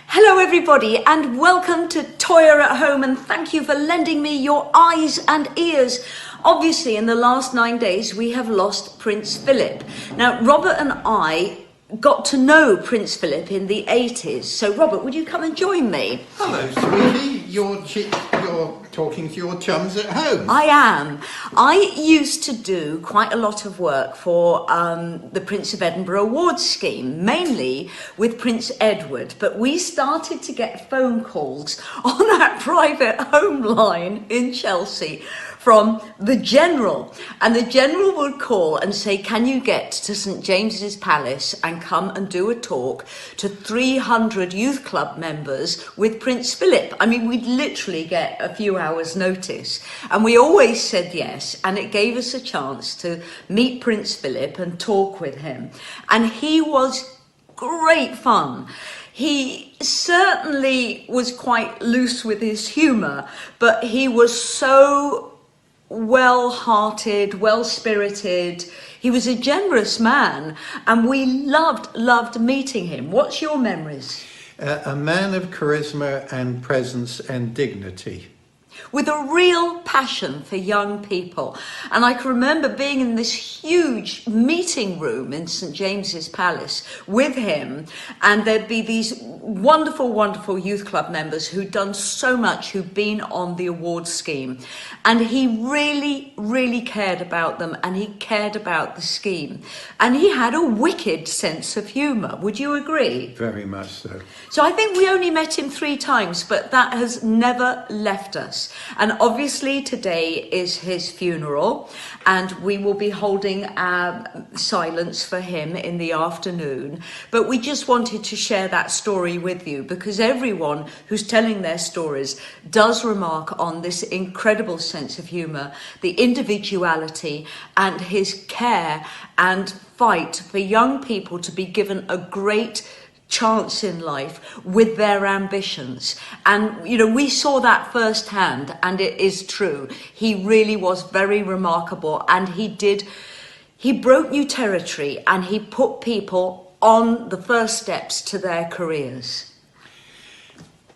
Hello everybody and welcome to Toyah at Home, and thank you for lending me your eyes and ears. Obviously in the last 9 days we have lost Prince Philip. Now Robert and I got to know Prince Philip in the 80s. So Robert, would you come and join me? Hello sweetie, you're talking to your chums at home. I am. I used to do quite a lot of work for the Prince of Edinburgh Awards scheme, mainly with Prince Edward, but we started to get phone calls on our private home line in Chelsea from the General, and the General would call and say, can you get to St James's Palace and come and do a talk to 300 youth club members with Prince Philip? I mean, we'd literally get a few hours notice, and we always said yes, and it gave us a chance to meet Prince Philip and talk with him, and he was great fun. He certainly was quite loose with his humour, but he was so well-hearted, well-spirited. He was a generous man, and we loved meeting him. What's your memories? A man of charisma and presence and dignity. With a real passion for young people. And I can remember being in this huge meeting room in St James's Palace with him, and there'd be these wonderful youth club members who'd done so much, who'd been on the awards scheme, and he really cared about them, and he cared about the scheme, and he had a wicked sense of humour. Would you agree? Very much so. So I think we only met him 3 times, but that has never left us. And obviously today is his funeral, and we will be holding silence for him in the afternoon. But we just wanted to share that story with you, because everyone who's telling their stories does remark on this incredible sense of humour, the individuality, and his care and fight for young people to be given a great chance in life with their ambitions. And you know, we saw that firsthand, and it is true. He really was very remarkable, and he broke new territory, and he put people on the first steps to their careers.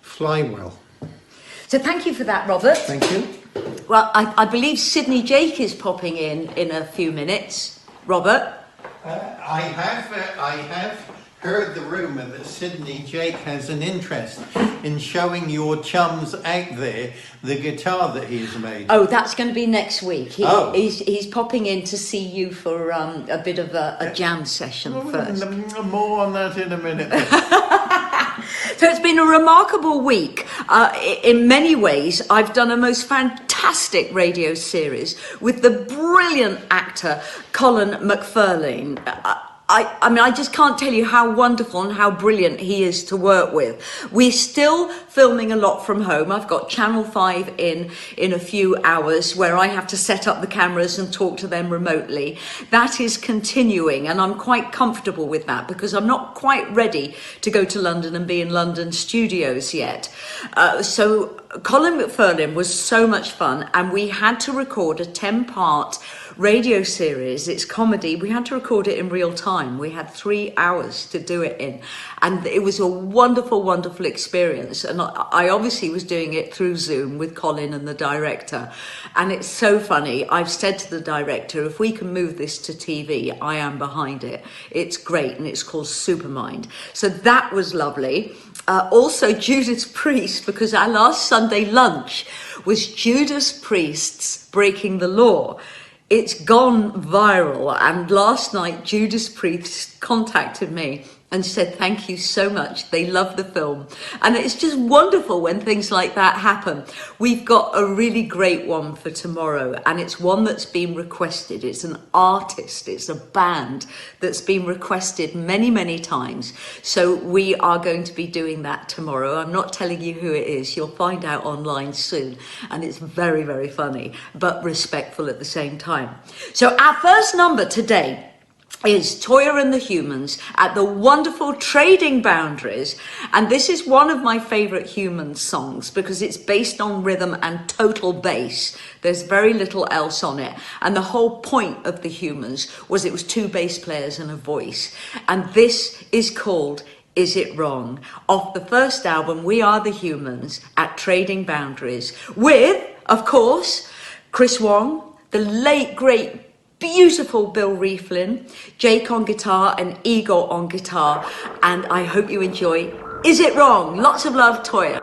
Fly well. So thank you for that, Robert. Thank you. Well, I believe Sydney Jake is popping in a few minutes. Robert? I have heard the rumour that Sydney Jake has an interest in showing your chums out there the guitar that he's made. Oh, that's going to be next week. He's popping in to see you for a bit of a jam session first. More on that in a minute. So it's been a remarkable week. In many ways, I've done a most fantastic radio series with the brilliant actor Colin McFarlane. I mean, I just can't tell you how wonderful and how brilliant he is to work with. We're still filming a lot from home. I've got Channel 5 in a few hours, where I have to set up the cameras and talk to them remotely. That is continuing, and I'm quite comfortable with that, because I'm not quite ready to go to London and be in London studios yet. So Colin McFarlane was so much fun, and we had to record a 10-part radio series. It's comedy. We had to record it in real time. We had 3 hours to do it in, and it was a wonderful experience. And I obviously was doing it through Zoom with Colin and the director, and it's so funny. I've said to the director, if we can move this to TV, I am behind it. It's great, and it's called Supermind. So that was lovely. Also Judas Priest, because our last Sunday lunch was Judas Priest's Breaking the Law. It's gone viral, and last night Judas Priest contacted me and said thank you so much. They love the film, and it's just wonderful when things like that happen. We've got a really great one for tomorrow, and it's one that's been requested. It's an artist, it's a band that's been requested many times, so we are going to be doing that tomorrow. I'm not telling you who it is. You'll find out online soon, and it's very funny but respectful at the same time. So our first number today is Toyah and the Humans at the wonderful Trading Boundaries, and this is one of my favourite Humans songs because it's based on rhythm and total bass. There's very little else on it, and the whole point of the Humans was it was 2 bass players and a voice, and this is called Is It Wrong? Off the first album, We Are the Humans, at Trading Boundaries, with, of course, Chris Wong, the late, great, beautiful Bill Rieflin, Jake on guitar and Igor on guitar, and I hope you enjoy Is It Wrong? Lots of love, Toyah.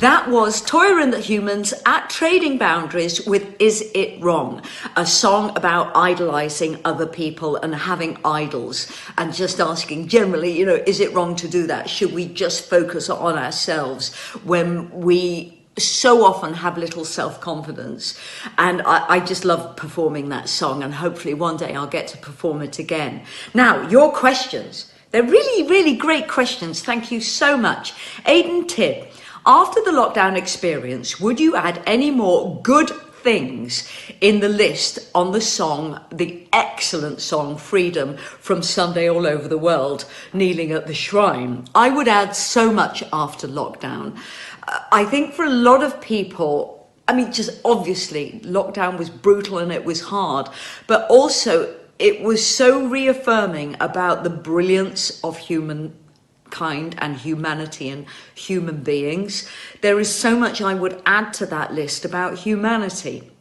That was Toyah and the Humans at Trading Boundaries with Is It Wrong? A song about idolizing other people and having idols and just asking generally, you know, is it wrong to do that? Should we just focus on ourselves when we so often have little self-confidence? And I just love performing that song, and hopefully one day I'll get to perform it again. Now, your questions. They're really, really great questions. Thank you so much. Aidan Tibb, after the lockdown experience, would you add any more good things in the list on the song, the excellent song Freedom from Sunday All Over the World, Kneeling at the Shrine. I would add so much after lockdown. I think for a lot of people, I mean, just obviously lockdown was brutal and it was hard, but also it was so reaffirming about the brilliance of humankind and humanity and human beings. There is so much I would add to that list about humanity.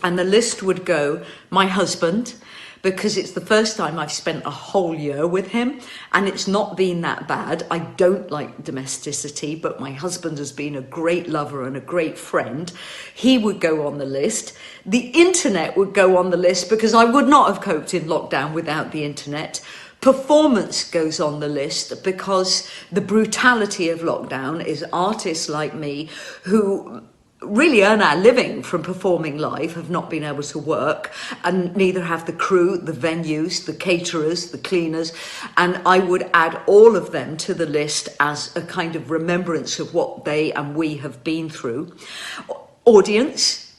And the list would go, my husband, because it's the first time I've spent a whole year with him and it's not been that bad. I don't like domesticity, but my husband has been a great lover and a great friend. He would go on the list. The internet would go on the list because I would not have coped in lockdown without the internet. Performance goes on the list because the brutality of lockdown is artists like me who really earn our living from performing live have not been able to work, and neither have the crew, the venues, the caterers, the cleaners, and I would add all of them to the list as a kind of remembrance of what they and we have been through. Audience.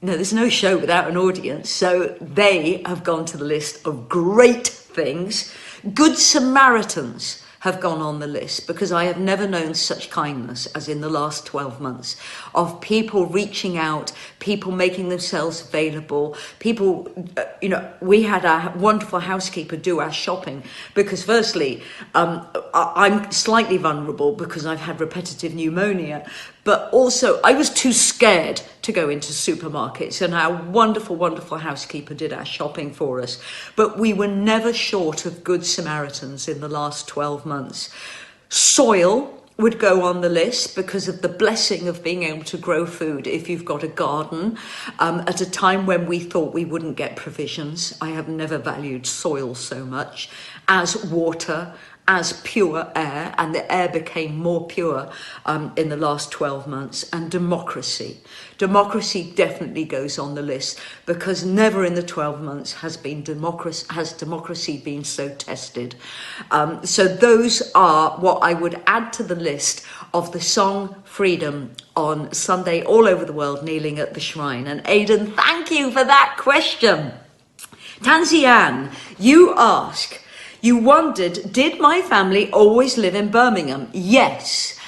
No, there's no show without an audience, so they have gone to the list of great things. Good Samaritans have gone on the list because I have never known such kindness as in the last 12 months of people reaching out, people making themselves available, people, we had our wonderful housekeeper do our shopping because firstly, I'm slightly vulnerable because I've had repetitive pneumonia, but also I was too scared to go into supermarkets and our wonderful, wonderful housekeeper did our shopping for us. But we were never short of good Samaritans in the last 12 months. Soil would go on the list because of the blessing of being able to grow food if you've got a garden. At a time when we thought we wouldn't get provisions, I have never valued soil so much, as water, as pure air, and the air became more pure in the last 12 months, and democracy. Democracy definitely goes on the list because never in the 12 months has democracy been so tested. So those are what I would add to the list of the song Freedom on Sunday All Over the World, Kneeling at the Shrine. And Aidan, thank you for that question. Tanzian, you ask, you wondered, did my family always live in Birmingham? Yes.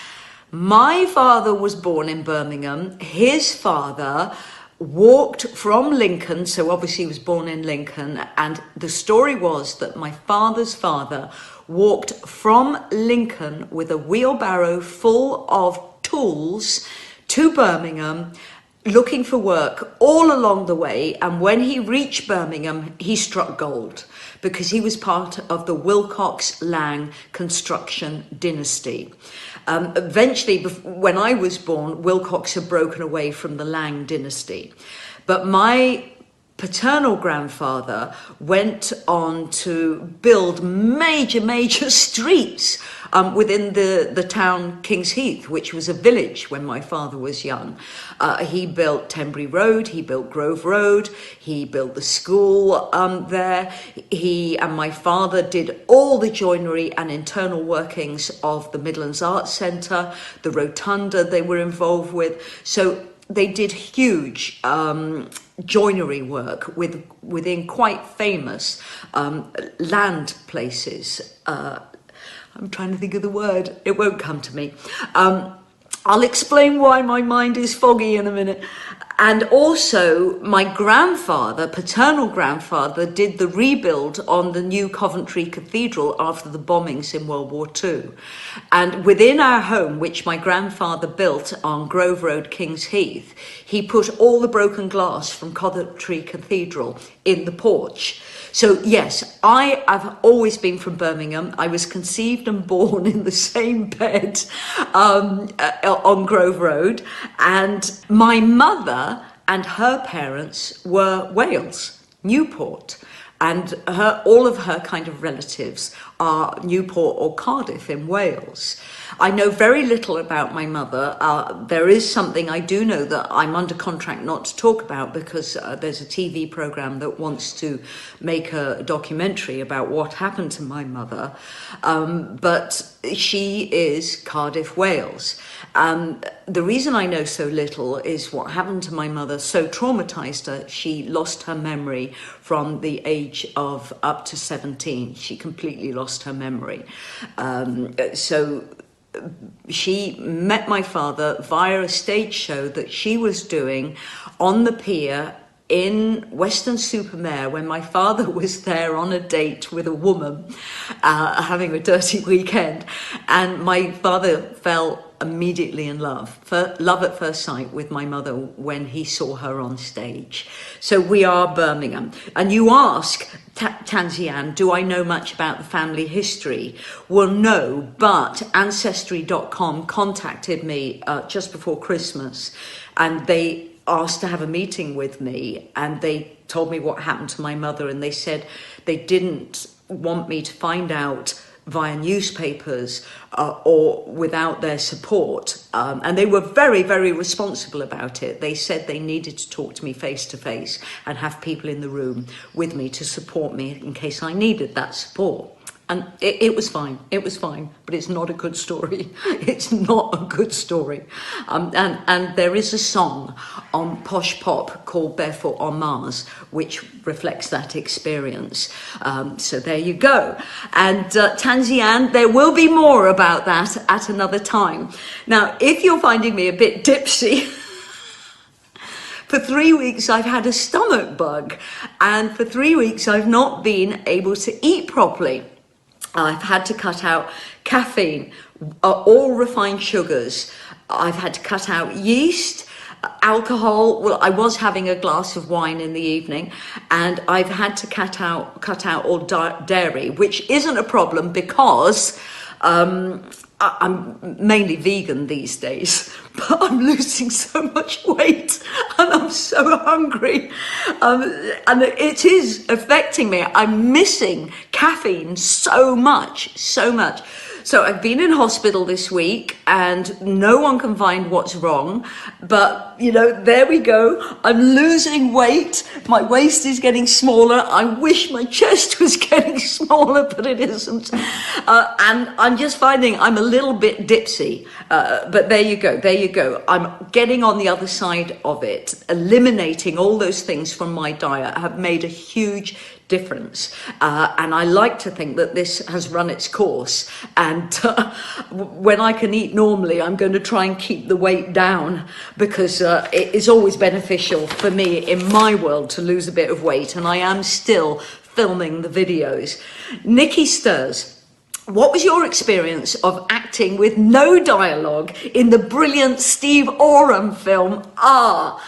My father was born in Birmingham. His father walked from Lincoln, so obviously he was born in Lincoln, and the story was that my father's father walked from Lincoln with a wheelbarrow full of tools to Birmingham, looking for work all along the way, and when he reached Birmingham, he struck gold because he was part of the Willcox-Lang construction dynasty. Eventually, when I was born, Willcox had broken away from the Lang dynasty. But my paternal grandfather went on to build major streets within the town King's Heath, which was a village when my father was young. He built Tenbury Road, he built Grove Road, he built the school there. He and my father did all the joinery and internal workings of the Midlands Arts Centre, the rotunda they were involved with. So they did huge joinery work within quite famous land places. I'm trying to think of the word. It won't come to me. I'll explain why my mind is foggy in a minute. And also, my grandfather, paternal grandfather, did the rebuild on the new Coventry Cathedral after the bombings in World War II. And within our home, which my grandfather built on Grove Road, King's Heath, he put all the broken glass from Coventry Cathedral in the porch. So yes, I have always been from Birmingham. I was conceived and born in the same bed on Grove Road. And my mother and her parents were Wales, Newport. And all of her kind of relatives are Newport or Cardiff in Wales. I know very little about my mother. There is something I do know that I'm under contract not to talk about because there's a TV programme that wants to make a documentary about what happened to my mother. But she is Cardiff, Wales. The reason I know so little is what happened to my mother so traumatized her. She lost her memory from the age of up to 17. She completely lost her memory. So she met my father via a stage show that she was doing on the pier in Weston-super-Mare when my father was there on a date with a woman, having a dirty weekend. And my father fell immediately in love, love at first sight with my mother when he saw her on stage. So we are Birmingham. And you ask, Tanzian, do I know much about the family history? Well, no, but Ancestry.com contacted me just before Christmas, and they asked to have a meeting with me, and they told me what happened to my mother, and they said they didn't want me to find out via newspapers or without their support, and they were very, very responsible about it. They said they needed to talk to me face to face and have people in the room with me to support me in case I needed that support. And it was fine, but it's not a good story. It's not a good story. And there is a song on Posh Pop called Barefoot on Mars, which reflects that experience. So there you go. And Tanzian, there will be more about that at another time. Now, if you're finding me a bit dipsy, for 3 weeks I've had a stomach bug, and for 3 weeks I've not been able to eat properly. I've had to cut out caffeine, all refined sugars. I've had to cut out yeast, alcohol. Well, I was having a glass of wine in the evening, and I've had to cut out all dairy, which isn't a problem because I'm mainly vegan these days, but I'm losing so much weight and I'm so hungry, and it is affecting me. I'm missing caffeine so much. So I've been in hospital this week and no one can find what's wrong, but you know, there we go. I'm losing weight. My waist is getting smaller. I wish my chest was getting smaller, but it isn't. And I'm just finding I'm a little bit dipsy, but there you go. I'm getting on the other side of it. Eliminating all those things from my diet have made a huge difference, and I like to think that this has run its course, and when I can eat normally I'm going to try and keep the weight down, because it is always beneficial for me in my world to lose a bit of weight, and I am still filming the videos. Nikki Stirs, what was your experience of acting with no dialogue in the brilliant Steve Oram film? Oh,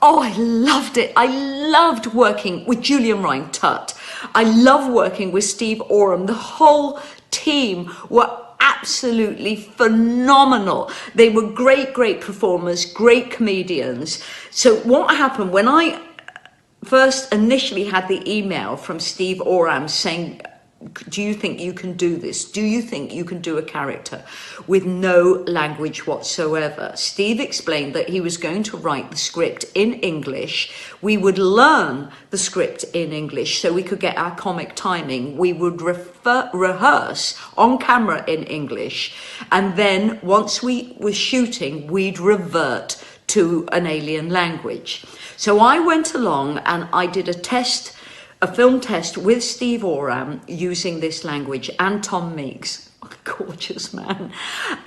I loved it. I loved working with Julian Ryan Tutt. I love working with Steve Oram. The whole team were absolutely phenomenal. They were great performers, great comedians. So what happened when I first initially had the email from Steve Oram saying, do you think you can do this? Do you think you can do a character with no language whatsoever? Steve explained that he was going to write the script in English. We would learn the script in English so we could get our comic timing. We would rehearse on camera in English. And then once we were shooting, we'd revert to an alien language. So I went along and I did a film test with Steve Oram using this language, and Tom Meeks, gorgeous man.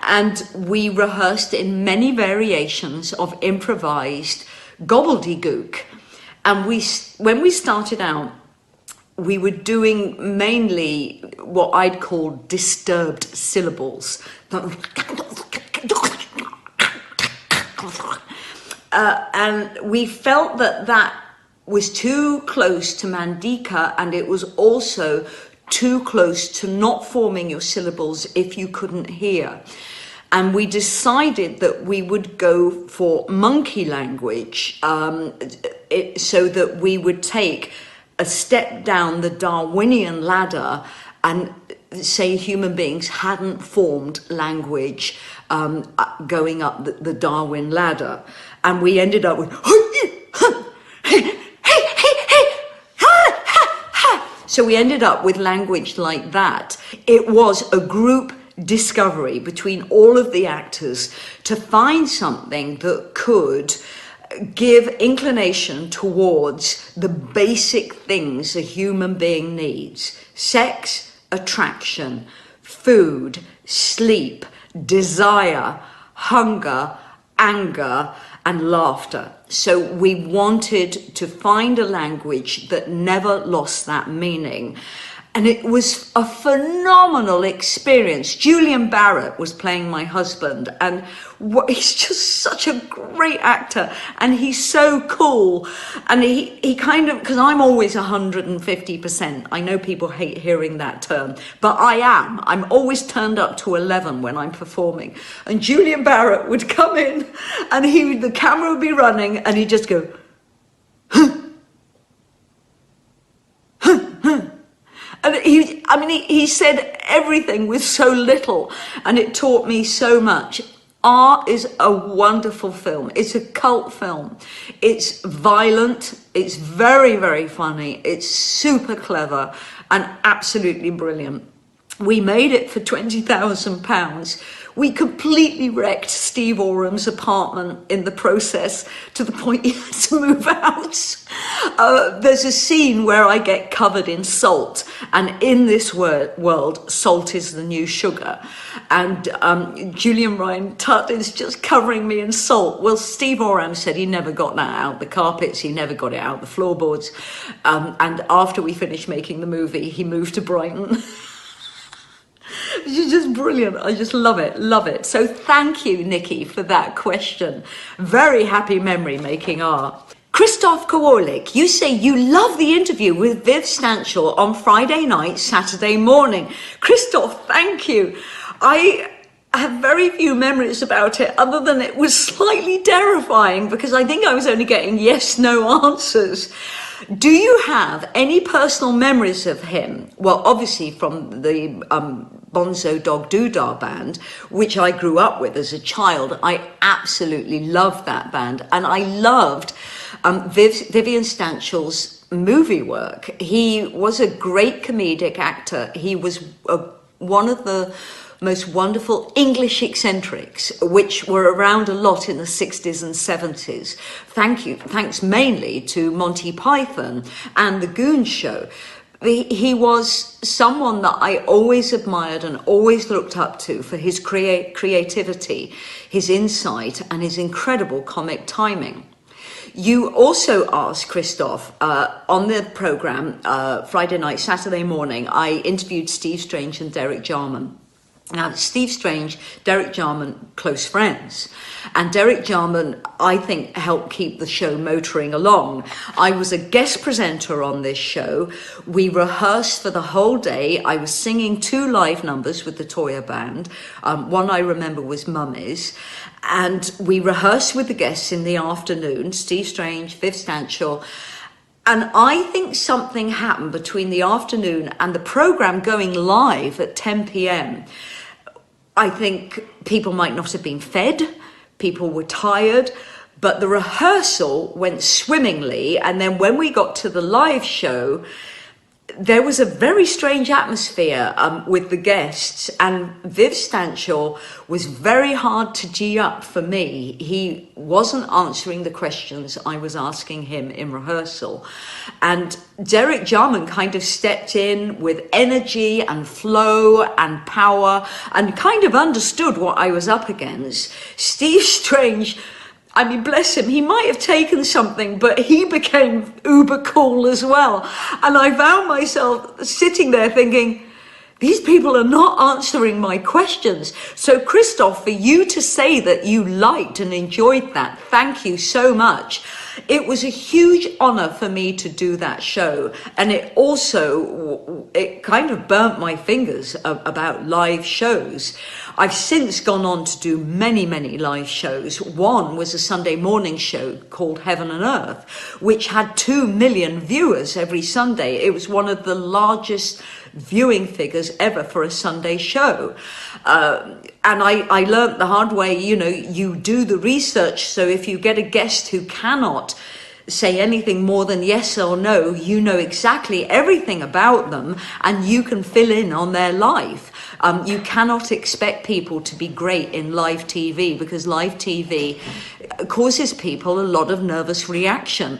And we rehearsed in many variations of improvised gobbledygook. And when we started out, we were doing mainly what I'd call disturbed syllables. And we felt that was too close to Mandika, and it was also too close to not forming your syllables if you couldn't hear. And we decided that we would go for monkey language, so that we would take a step down the Darwinian ladder and say human beings hadn't formed language going up the Darwin ladder. And we ended up with so we ended up with language like that. It was a group discovery between all of the actors to find something that could give inclination towards the basic things a human being needs: sex, attraction, food, sleep, desire, hunger, anger, and laughter. So we wanted to find a language that never lost that meaning. And it was a phenomenal experience. Julian Barrett was playing my husband, and he's just such a great actor, and he's so cool. And he kind of, because I'm always 150%. I know people hate hearing that term, but I am. I'm always turned up to 11 when I'm performing. And Julian Barrett would come in, and the camera would be running, and he'd just go, and he said everything with so little, and it taught me so much. Art is a wonderful film. It's a cult film. It's violent. It's very, very funny. It's super clever and absolutely brilliant. We made it for £20,000. We completely wrecked Steve Oram's apartment in the process, to the point he had to move out. There's a scene where I get covered in salt, and in this world, salt is the new sugar. And Julian Ryan Tutt is just covering me in salt. Well, Steve Oram said he never got that out the carpets, he never got it out the floorboards. And after we finished making the movie, he moved to Brighton. It's just brilliant. I just love it, love it. So thank you, Nikki, for that question. Very happy memory making art. Christoph Kowalik, you say you love the interview with Viv Stanshall on Friday night, Saturday morning. Christoph, thank you. I have very few memories about it, other than it was slightly terrifying because I think I was only getting yes/no answers. Do you have any personal memories of him? Well, obviously from the Bonzo Dog Doodah band, which I grew up with as a child. I absolutely loved that band, and I loved Vivian Stanshall's movie work. He was a great comedic actor. He was one of the most wonderful English eccentrics, which were around a lot in the 60s and 70s. Thanks mainly to Monty Python and The Goon Show. He was someone that I always admired and always looked up to for his creativity, his insight, and his incredible comic timing. You also asked, Christoph, on the programme, Friday night, Saturday morning, I interviewed Steve Strange and Derek Jarman. Now, Steve Strange, Derek Jarman, close friends. And Derek Jarman, I think, helped keep the show motoring along. I was a guest presenter on this show. We rehearsed for the whole day. I was singing 2 live numbers with the Toyah band. One I remember was Mummies. And we rehearsed with the guests in the afternoon, Steve Strange, Viv Stanshall. And I think something happened between the afternoon and the programme going live at 10 p.m. I think people might not have been fed, people were tired, but the rehearsal went swimmingly. And then when we got to the live show, there was a very strange atmosphere with the guests, and Viv Stanshall was very hard to G up for me. He wasn't answering the questions I was asking him in rehearsal. And Derek Jarman kind of stepped in with energy and flow and power and kind of understood what I was up against. Steve Strange, I mean, bless him, he might have taken something, but he became uber cool as well. And I found myself sitting there thinking, these people are not answering my questions. So, Christoph, for you to say that you liked and enjoyed that, thank you so much. It was a huge honor for me to do that show. And it kind of burnt my fingers about live shows. I've since gone on to do many, many live shows. One was a Sunday morning show called Heaven and Earth, which had 2 million viewers every Sunday. It was one of the largest viewing figures ever for a Sunday show. And I learnt the hard way, you do the research. So if you get a guest who cannot say anything more than yes or no. You know exactly everything about them and you can fill in on their life. You cannot expect people to be great in live TV because live TV causes people a lot of nervous reaction.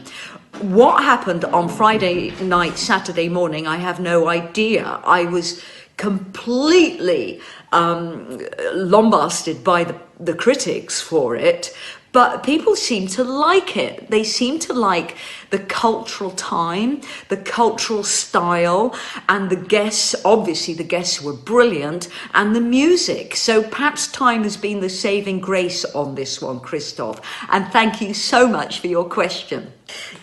What happened on Friday night, Saturday morning, I have no idea. I was completely lambasted by the critics for it, but people seem to like it. They seem to like the cultural time, the cultural style, and the guests. Obviously the guests were brilliant, and the music. So perhaps time has been the saving grace on this one, Christoph, and thank you so much for your question.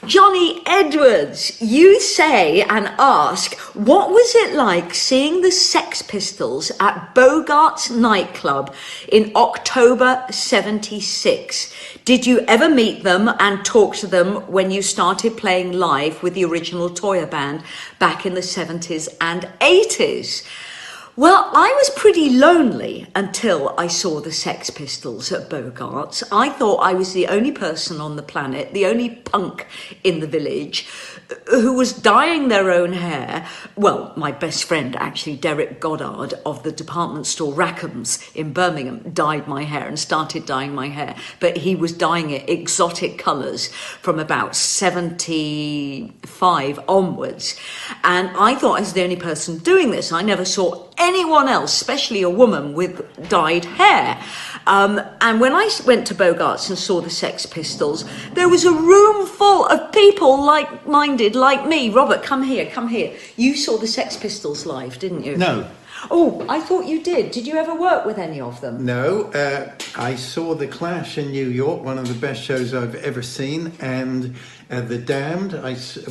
Johnny Edwards, you say and ask, what was it like seeing the Sex Pistols at Bogart's nightclub in October 76? Did you ever meet them and talk to them when you started playing live with the original Toyah band back in the 70s and 80s? Well, I was pretty lonely until I saw the Sex Pistols at Bogart's. I thought I was the only person on the planet, the only punk in the village who was dyeing their own hair. Well, my best friend, actually, Derek Goddard of the department store Rackham's in Birmingham, dyed my hair and started dyeing my hair. But he was dyeing it exotic colours from about 75 onwards. And I thought I was the only person doing this. I never saw anyone else, especially a woman with dyed hair. And when I went to Bogart's and saw the Sex Pistols, there was a room full of people like-minded like me. Robert, come here, come here. You saw the Sex Pistols live, didn't you? No. Oh, I thought you did. Did you ever work with any of them? No, I saw The Clash in New York, one of the best shows I've ever seen, and The Damned.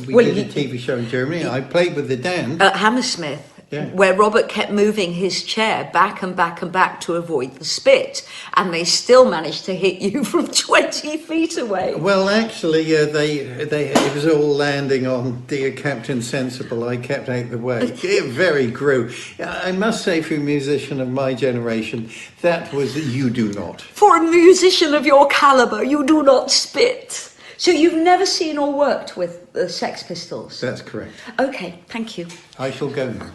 We did a TV show in Germany. I played with The Damned. Hammersmith. Yeah. Where Robert kept moving his chair back and back and back to avoid the spit, and they still managed to hit you from 20 feet away. Well, actually, it was all landing on Dear Captain Sensible. I kept out the way. It very grew. I must say, for a musician of my generation, that was You Do Not. For a musician of your calibre, you do not spit. So you've never seen or worked with the Sex Pistols? That's correct. Okay, thank you. I shall go now.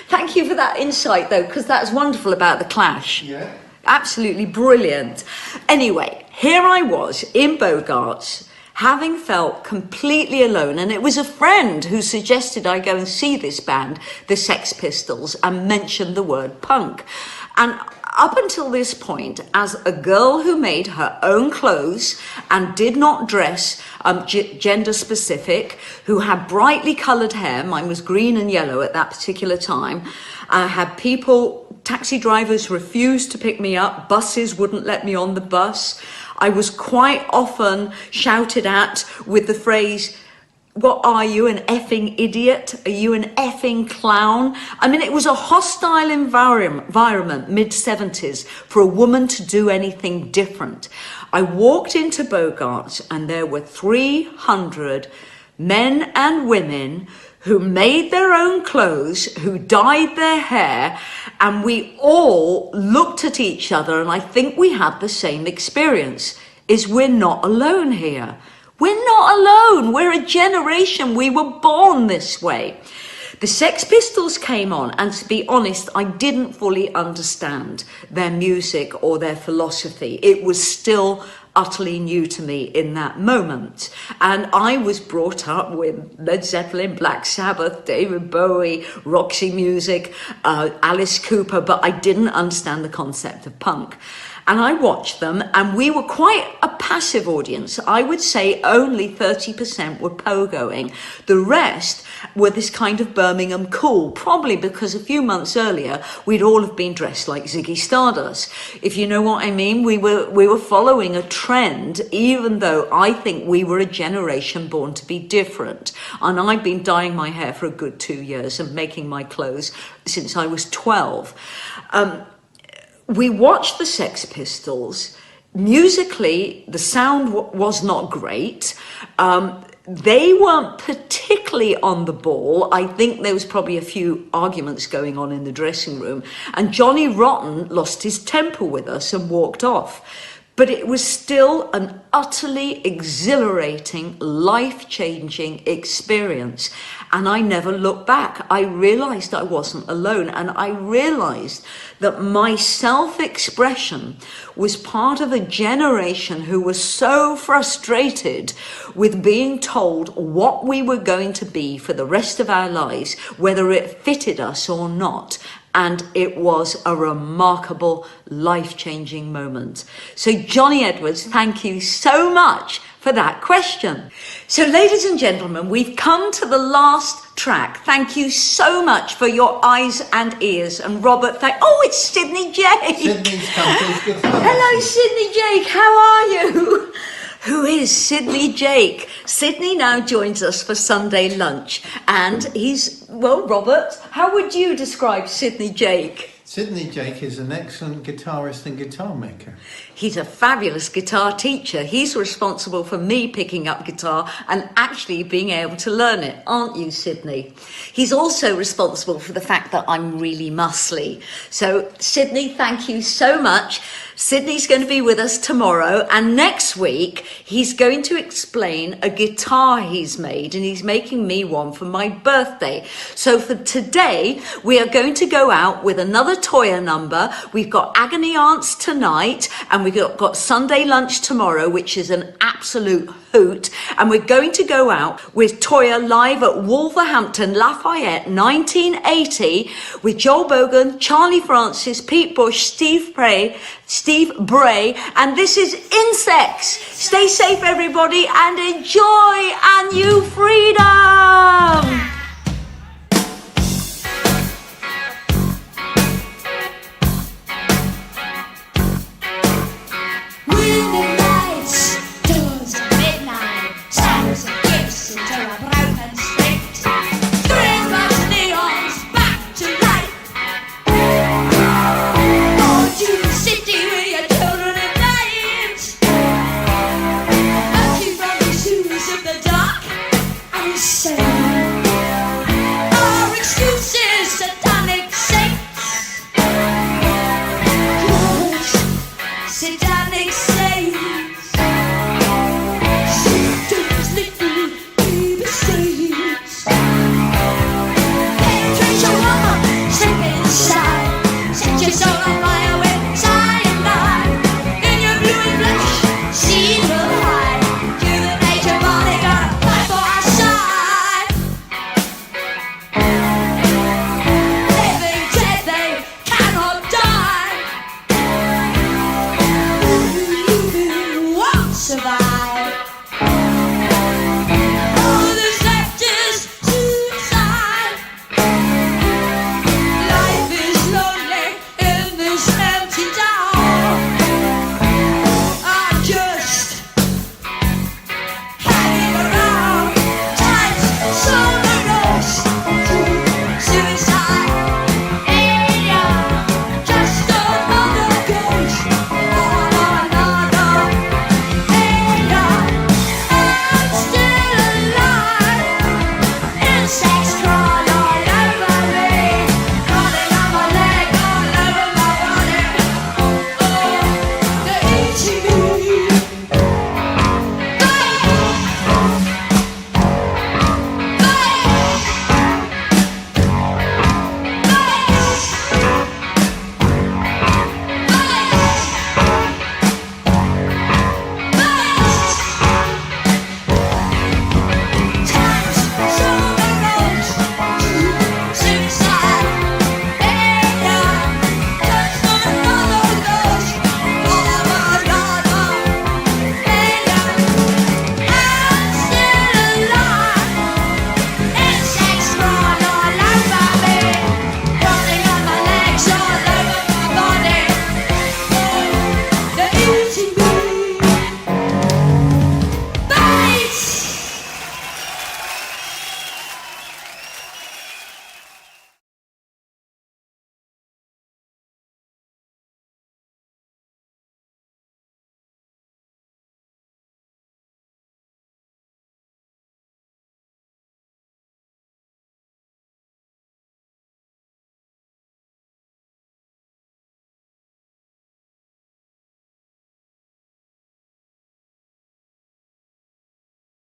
Thank you for that insight, though, because that's wonderful about the Clash. Yeah. Absolutely brilliant. Anyway, here I was in Bogart's, having felt completely alone, and it was a friend who suggested I go and see this band, the Sex Pistols, and mentioned the word punk. And up until this point, as a girl who made her own clothes and did not dress gender specific, who had brightly coloured hair, mine was green and yellow at that particular time, I had taxi drivers refused to pick me up, buses wouldn't let me on the bus. I was quite often shouted at with the phrase, "What are you, an effing idiot? Are you an effing clown?" I mean, it was a hostile environment, mid-70s, for a woman to do anything different. I walked into Bogart's and there were 300 men and women who made their own clothes, who dyed their hair, and we all looked at each other, and I think we had the same experience, is we're not alone here. We're not alone. We're a generation. We were born this way. The Sex Pistols came on, and to be honest, I didn't fully understand their music or their philosophy. It was still utterly new to me in that moment. And I was brought up with Led Zeppelin, Black Sabbath, David Bowie, Roxy Music, Alice Cooper, but I didn't understand the concept of punk. And I watched them, and we were quite a passive audience. I would say only 30% were pogoing. The rest were this kind of Birmingham cool, probably because a few months earlier, we'd all have been dressed like Ziggy Stardust. If you know what I mean, we were following a trend, even though I think we were a generation born to be different. And I've been dyeing my hair for a good 2 years and making my clothes since I was 12. We watched the Sex Pistols. Musically, the sound was not great. They weren't particularly on the ball. I think there was probably a few arguments going on in the dressing room. And Johnny Rotten lost his temper with us and walked off. But it was still an utterly exhilarating, life-changing experience. And I never looked back. I realized I wasn't alone. And I realized that my self-expression was part of a generation who was so frustrated with being told what we were going to be for the rest of our lives, whether it fitted us or not. And it was a remarkable, life-changing moment. So Johnny Edwards, thank you so much for that question. So ladies and gentlemen, we've come to the last track. Thank you so much for your eyes and ears. And Robert, oh, it's Sydney Jake. Sydney's come. Hello, Sydney Jake. How are you? Who is Sydney Jake? Sydney now joins us for Sunday lunch, and Robert, how would you describe Sydney Jake? Sydney Jake is an excellent guitarist and guitar maker. He's a fabulous guitar teacher. He's responsible for me picking up guitar and actually being able to learn it, aren't you, Sydney? He's also responsible for the fact that I'm really muscly. So, Sydney, thank you so much. Sydney's going to be with us tomorrow, and next week he's going to explain a guitar he's made, and he's making me one for my birthday. So for today, we are going to go out with another Toyah number. We've got Agony Aunts tonight, and we've got Sunday lunch tomorrow, which is an absolute hoot. And we're going to go out with Toyah live at Wolverhampton, Lafayette, 1980, with Joel Bogan, Charlie Francis, Pete Bush, Steve Bray, and this is Insects. Stay safe, everybody, and enjoy and you freedom.